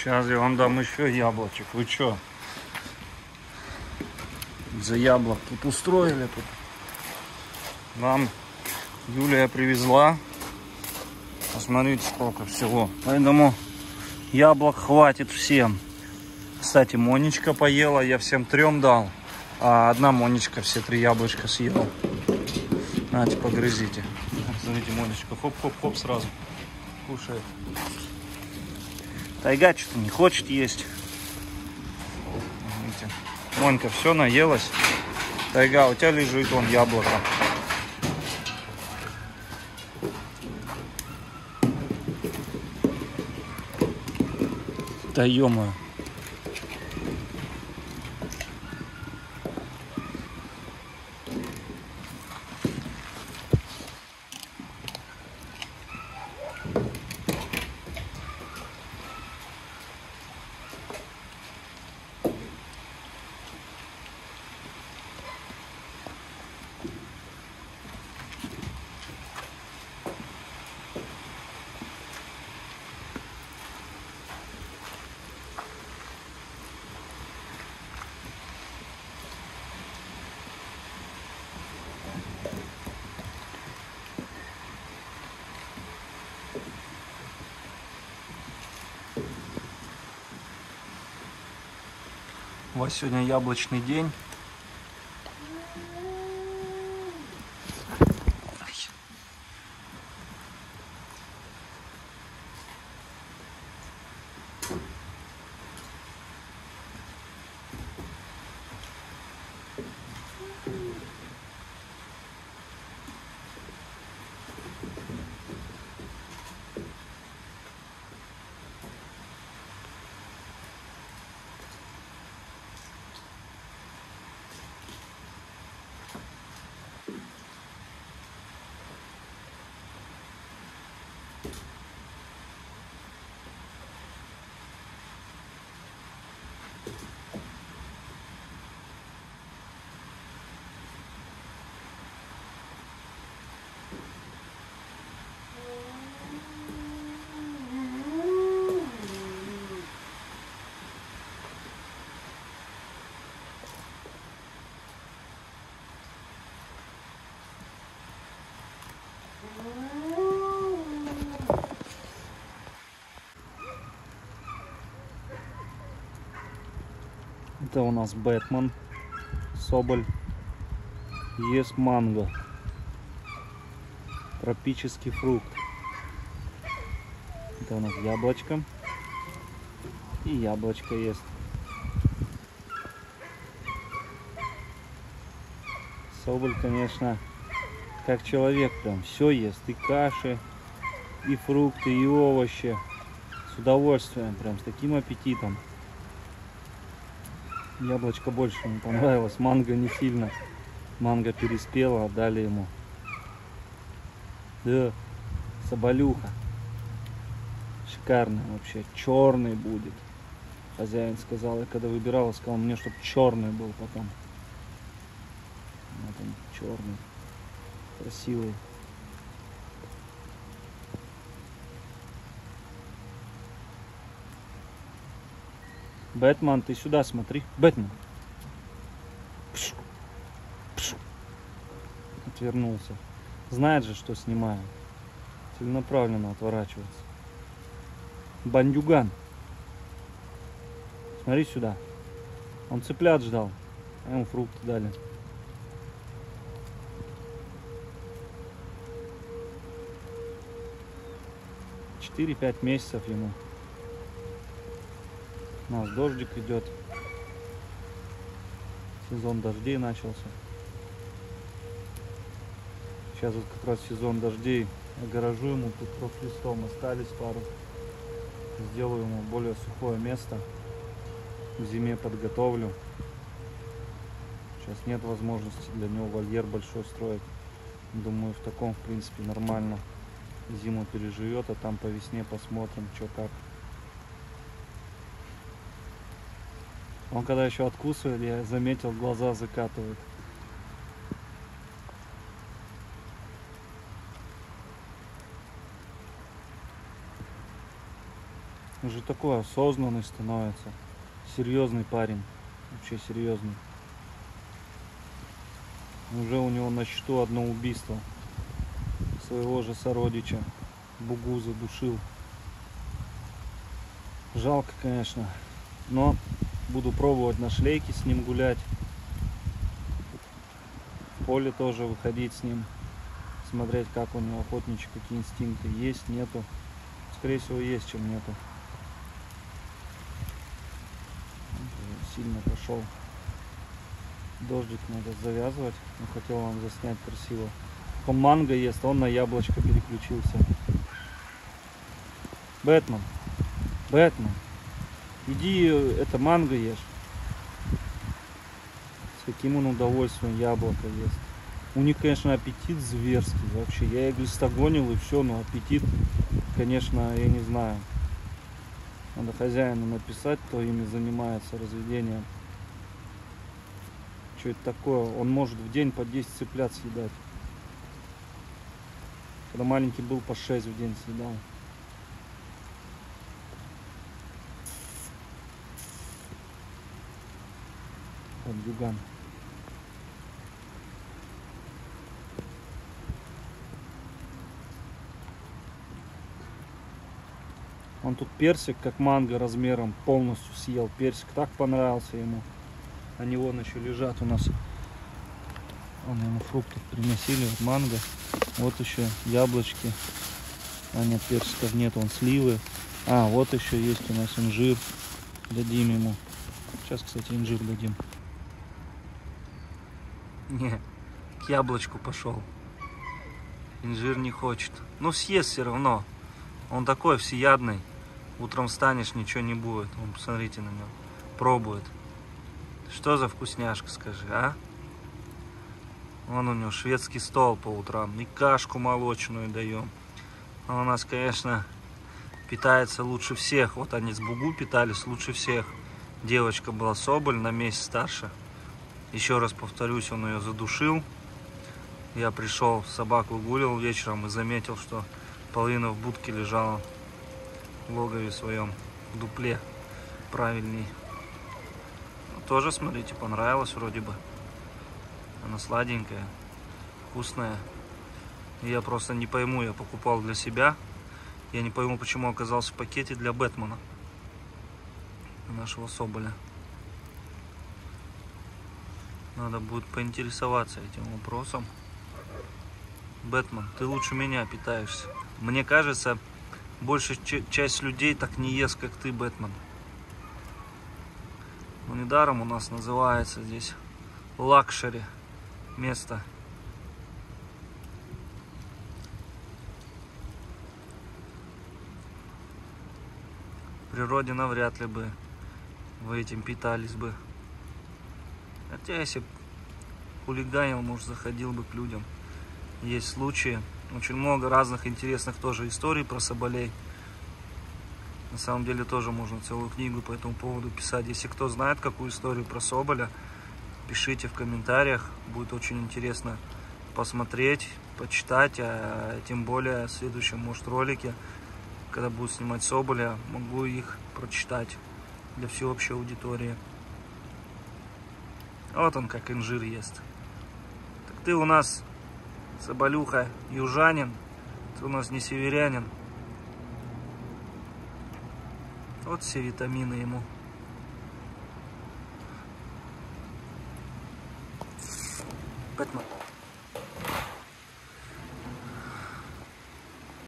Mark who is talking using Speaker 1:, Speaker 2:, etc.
Speaker 1: Сейчас я вам дам еще яблочек. Вы что? За яблок тут устроили тут. Нам Юлия привезла. Посмотрите, сколько всего. Поэтому яблок хватит всем. Кстати, Монечка поела. Я всем 3 дал. А одна Монечка все 3 яблочка съела. Нате, погрызите. Смотрите, Монечка. Хоп-хоп-хоп сразу. Кушает. Тайга что-то не хочет есть. Видите? Монька все наелась. Тайга, у тебя лежит вон яблоко. Да ё-моё. У вас сегодня яблочный день. Это у нас Бэтмен, Соболь, ест манго, тропический фрукт. Это у нас яблочко, и яблочко ест. Соболь, конечно, как человек прям все ест, и каши, и фрукты, и овощи, с удовольствием, прям с таким аппетитом. Яблочко больше ему понравилось, манго не сильно. Манго переспела, отдали ему. Да, соболюха. Шикарный вообще, черный будет. Хозяин сказал, я когда выбирала, сказал мне, чтобы черный был потом. Вот он, черный, красивый. Бэтмен, ты сюда смотри. Бэтмен. Пш. Пш. Отвернулся. Знает же, что снимаю. Целенаправленно отворачивается. Бандюган. Смотри сюда. Он цыплят ждал. А ему фрукты дали. Четыре-5 месяцев ему. У нас дождик идет. Сезон дождей начался. Сейчас вот как раз сезон дождей. Огорожу ему тут профлистом. Остались пару. Сделаю ему более сухое место. К зиме подготовлю. Сейчас нет возможности для него вольер большой строить. Думаю, в таком, в принципе, нормально. Зиму переживет, а там по весне посмотрим, что как. Он когда еще откусывает, я заметил, глаза закатывает. Уже такой осознанный становится. Серьезный парень. Вообще серьезный. Уже у него на счету одно убийство. Своего же сородича. Бугу задушил. Жалко, конечно. Но буду пробовать на шлейке с ним гулять. В поле тоже выходить с ним. Смотреть, как у него охотничьи, какие инстинкты есть, нету. Скорее всего, есть, чем нету. Сильно пошел. Дождик надо завязывать. Но хотел вам заснять красиво. Он манго ест, а он на яблочко переключился. Бэтмен. Бэтмен. Иди это манго ешь. С каким он удовольствием яблоко ест. У них, конечно, аппетит зверский вообще. Я их глистогонил и все, но аппетит, конечно, я не знаю. Надо хозяину написать, кто ими занимается разведением. Что это такое? Он может в день по 10 цыплят съедать. Когда маленький был, по 6 в день съедал. Бандюган. Он тут персик, как манго, размером полностью съел. Персик так понравился ему. Они вон еще лежат у нас. Вон ему фруктов приносили, вот манго. Вот еще яблочки. А нет, персиков нет, вон сливы. А, вот еще есть у нас инжир. Дадим ему. Сейчас, кстати, инжир дадим. Не, к яблочку пошел. Инжир не хочет. Ну, съест все равно. Он такой всеядный. Утром встанешь, ничего не будет. Вон, посмотрите на него. Пробует. Что за вкусняшка, скажи, а? Вон у него шведский стол по утрам. И кашку молочную даем. Он у нас, конечно, питается лучше всех. Вот они с Бугу питались лучше всех. Девочка была Соболь, на месяц старше. Еще раз повторюсь, он ее задушил. Я пришел, собаку гулял вечером и заметил, что половина в будке лежала в логове своем, в дупле правильней. Тоже, смотрите, понравилось вроде бы. Она сладенькая, вкусная. И я просто не пойму, я покупал для себя. Я не пойму, почему оказался в пакете для Бэтмена. Нашего Соболя. Надо будет поинтересоваться этим вопросом. Бэтмен, ты лучше меня питаешься. Мне кажется, большая часть людей так не ест, как ты, Бэтмен. Но недаром у нас называется здесь лакшери место. В природе навряд ли бы вы этим питались бы. Хотя если хулиганил, может, заходил бы к людям. Есть случаи. Очень много разных интересных тоже историй про соболей. На самом деле тоже можно целую книгу по этому поводу писать. Если кто знает какую историю про соболя, пишите в комментариях. Будет очень интересно посмотреть, почитать. А тем более в следующем, может, ролике, когда буду снимать соболя, могу их прочитать для всеобщей аудитории. Вот он как инжир ест. Так ты у нас, соболюха, южанин. Ты у нас не северянин. Вот все витамины ему. Бэтмен.